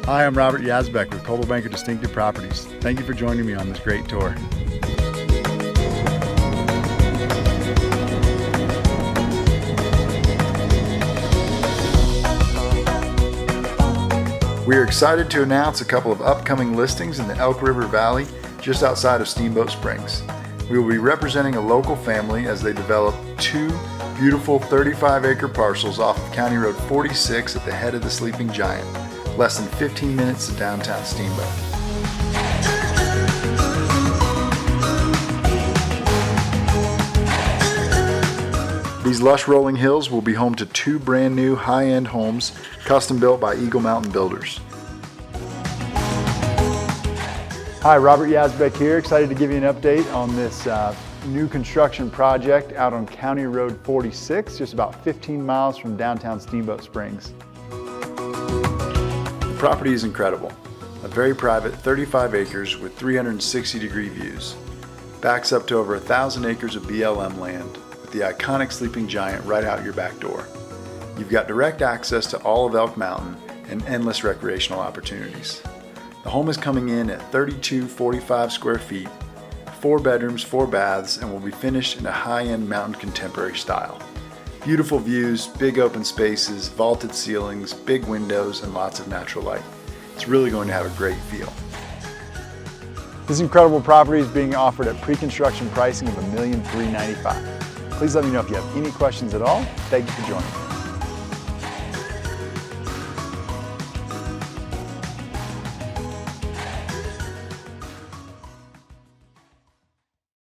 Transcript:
Hi, I'm Robert Yazbek with Coldwell Banker Distinctive Properties. Thank you for joining me on this great tour. We are excited to announce a couple of upcoming listings in the Elk River Valley, just outside of Steamboat Springs. We will be representing a local family as they develop two beautiful 35-acre parcels off of County Road 46 at the head of the Sleeping Giant, less than 15 minutes to downtown Steamboat. These lush rolling hills will be home to two brand new high-end homes custom built by Eagle Mountain Builders. Hi, Robert Yazbek here, excited to give you an update on this new construction project out on County Road 46, just about 15 miles from downtown Steamboat Springs. The property is incredible. A very private 35 acres with 360-degree views. Backs up to over 1,000 acres of BLM land with the iconic Sleeping Giant right out your back door. You've got direct access to all of Elk Mountain and endless recreational opportunities. The home is coming in at 3245 square feet, 4 bedrooms, 4 baths, and will be finished in a high-end mountain contemporary style. Beautiful views, big open spaces, vaulted ceilings, big windows, and lots of natural light. It's really going to have a great feel. This incredible property is being offered at pre-construction pricing of $1,395,000. Please let me know if you have any questions at all. Thank you for joining me.